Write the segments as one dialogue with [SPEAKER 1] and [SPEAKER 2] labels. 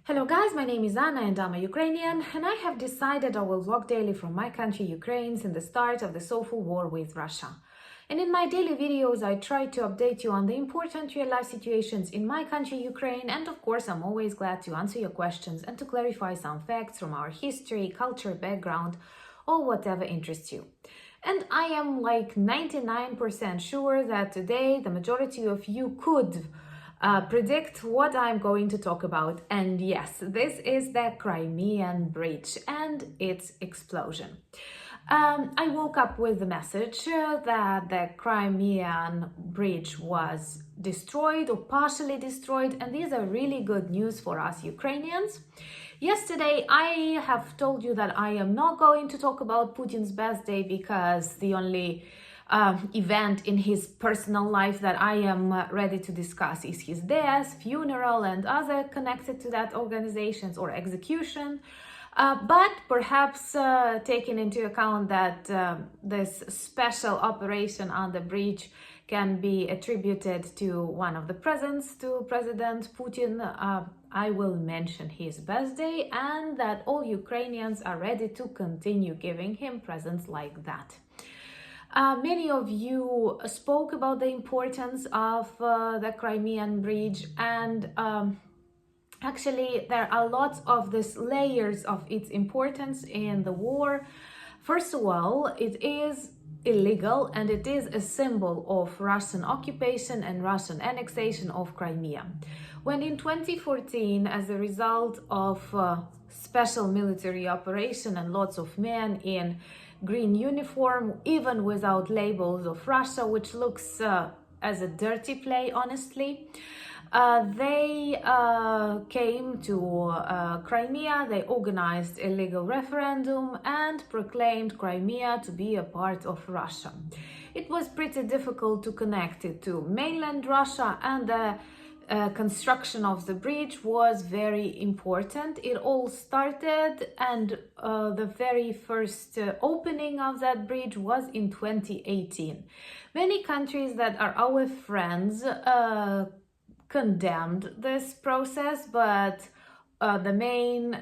[SPEAKER 1] Hello guys, my name is Anna and I'm a Ukrainian, and I have decided I will vlog daily from my country Ukraine since the start of the awful war with Russia. And in my daily videos I try to update you on the important real-life situations in my country Ukraine, and of course I'm always glad to answer your questions and to clarify some facts from our history, culture, background, or whatever interests you. And I am like 99% sure that today the majority of you could predict what I'm going to talk about. And yes, this is the Crimean Bridge and its explosion. I woke up with the message that the Crimean Bridge was destroyed or partially destroyed, and these are really good news for us Ukrainians. Yesterday, I have told you that I am not going to talk about Putin's birthday because the only event in his personal life that I am ready to discuss is his death, funeral, and other connected to that organizations or execution. But perhaps taking into account that this special operation on the bridge can be attributed to one of the presents to President Putin, I will mention his birthday and that all Ukrainians are ready to continue giving him presents like that. Many of you spoke about the importance of the Crimean Bridge, and actually there are lots of these layers of its importance in the war. First of all, it is illegal and it is a symbol of Russian occupation and Russian annexation of Crimea. When in 2014, as a result of special military operation and lots of men in green uniform, even without labels of Russia, which looks as a dirty play, honestly. They came to Crimea, they organized a legal referendum and proclaimed Crimea to be a part of Russia. It was pretty difficult to connect it to mainland Russia, and the construction of the bridge was very important. It all started, and the very first opening of that bridge was in 2018. Many countries that are our friends condemned this process, but the main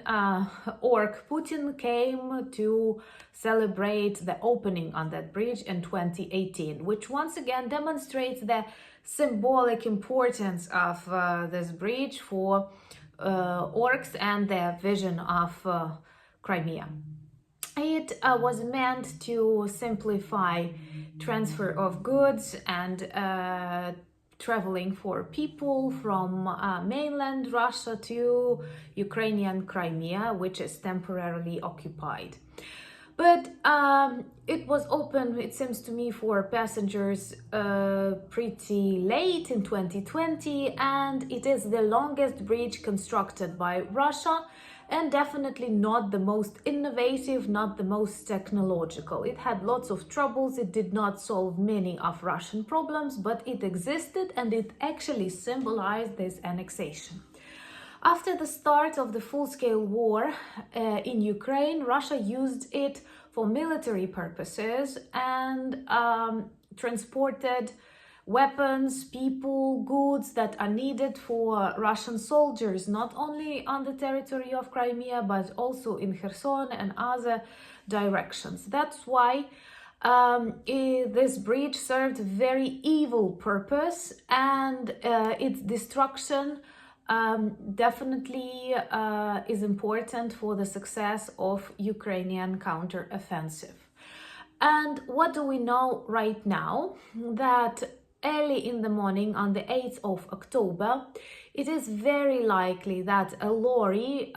[SPEAKER 1] orc Putin came to celebrate the opening on that bridge in 2018, which once again demonstrates the symbolic importance of this bridge for orcs and their vision of Crimea. It was meant to simplify transfer of goods and traveling for people from mainland Russia to Ukrainian Crimea, which is temporarily occupied. But it was open, it seems to me, for passengers pretty late in 2020, and it is the longest bridge constructed by Russia, and definitely not the most innovative, not the most technological. It had lots of troubles, it did not solve many of Russian problems, but it existed and it actually symbolized this annexation. After the start of the full-scale war in Ukraine, Russia used it for military purposes and transported weapons, people, goods that are needed for Russian soldiers, not only on the territory of Crimea, but also in Kherson and other directions. That's why this bridge served a very evil purpose, and its destruction definitely is important for the success of Ukrainian counteroffensive. And what do we know right now? That early in the morning on the 8th of October, it is very likely that a lorry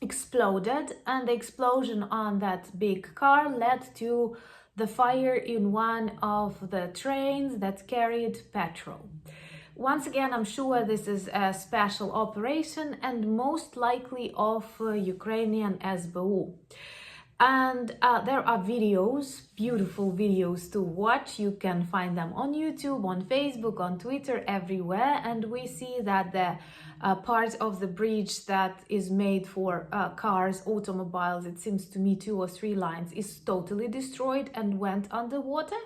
[SPEAKER 1] exploded, and the explosion on that big car led to the fire in one of the trains that carried petrol. Once again, I'm sure this is a special operation and most likely of Ukrainian SBU. And there are videos, beautiful videos to watch. You can find them on YouTube, on Facebook, on Twitter, everywhere. And we see that the part of the bridge that is made for cars, automobiles, it seems to me 2 or 3 lines, is totally destroyed and went underwater.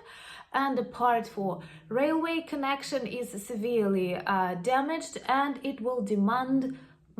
[SPEAKER 1] And the part for railway connection is severely damaged, and it will demand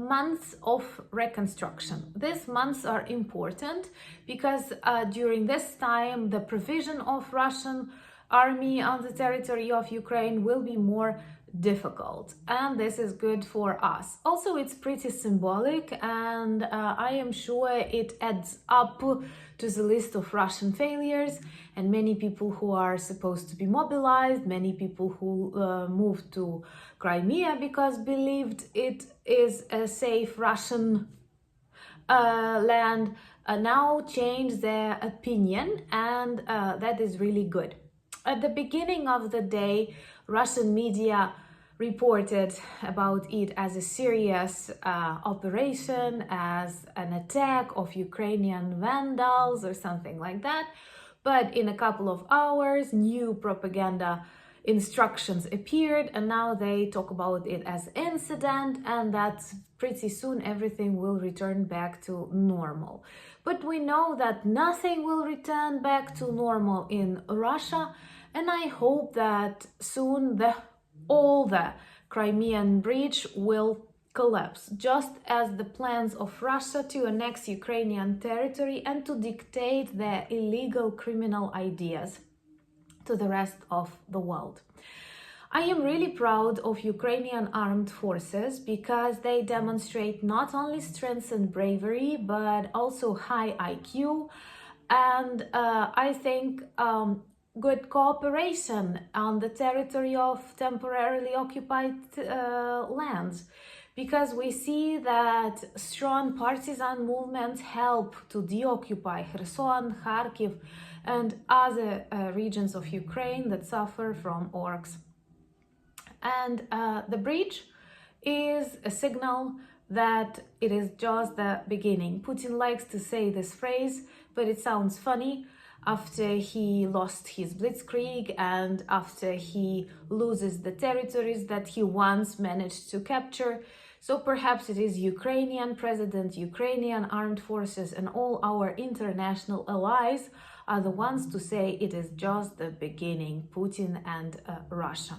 [SPEAKER 1] months of reconstruction. These months are important because during this time the provision of Russian army on the territory of Ukraine will be more difficult, and this is good for us. Also, it's pretty symbolic, and I am sure it adds up to the list of Russian failures, and many people who are supposed to be mobilized, many people who moved to Crimea because believed it is a safe Russian land, now change their opinion, and that is really good. At the beginning of the day, Russian media reported about it as a serious operation, as an attack of Ukrainian vandals or something like that. But in a couple of hours, new propaganda instructions appeared, and now they talk about it as incident, and that pretty soon everything will return back to normal. But we know that nothing will return back to normal in Russia, and I hope that soon all the Crimean bridge will collapse, just as the plans of Russia to annex Ukrainian territory and to dictate their illegal criminal ideas to the rest of the world. I am really proud of Ukrainian armed forces because they demonstrate not only strength and bravery, but also high IQ, and I think good cooperation on the territory of temporarily occupied lands, because we see that strong partisan movements help to deoccupy Kherson, Kharkiv, and other regions of Ukraine that suffer from orcs. And the bridge is a signal that it is just the beginning. Putin likes to say this phrase, but it sounds funny after he lost his blitzkrieg and after he loses the territories that he once managed to capture. So perhaps it is Ukrainian president, Ukrainian armed forces, and all our international allies are the ones to say it is just the beginning, Putin and Russia.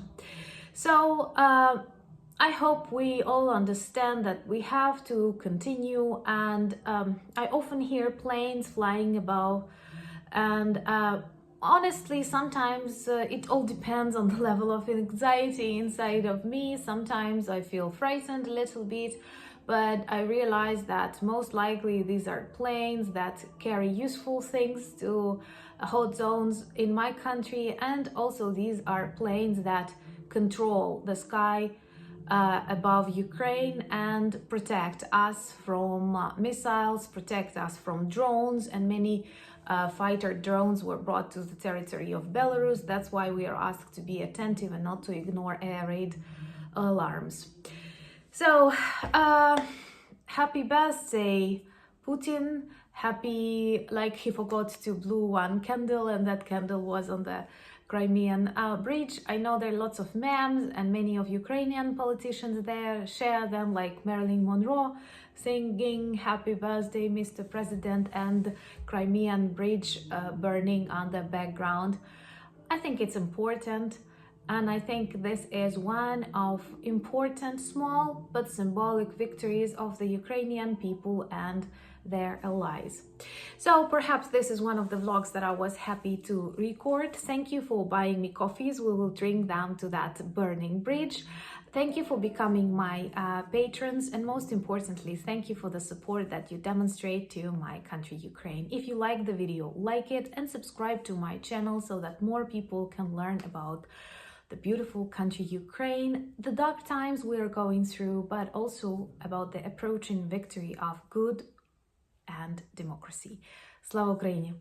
[SPEAKER 1] So I hope we all understand that we have to continue, and I often hear planes flying above, and honestly, sometimes it all depends on the level of anxiety inside of me. Sometimes I feel frightened a little bit, but I realize that most likely these are planes that carry useful things to hot zones in my country, and also these are planes that control the sky above Ukraine and protect us from missiles, protect us from drones, and many fighter drones were brought to the territory of Belarus. That's why we are asked to be attentive and not to ignore air raid alarms. So, happy birthday, Putin. Happy, like he forgot to blow one candle, and that candle was on the Crimean bridge. I know there are lots of memes, and many of Ukrainian politicians there share them, like Marilyn Monroe singing "Happy Birthday, Mr. President," and Crimean bridge burning on the background. I think it's important, and I think this is one of important, small but symbolic victories of the Ukrainian people and their allies. So perhaps this is one of the vlogs that I was happy to record. Thank you for buying me coffees. We will drink down to that burning bridge. Thank you for becoming my patrons, and most importantly, thank you for the support that you demonstrate to my country, Ukraine. If you like the video, like it and subscribe to my channel so that more people can learn about the beautiful country Ukraine, the dark times we are going through, but also about the approaching victory of good and democracy. Slava Ukraini!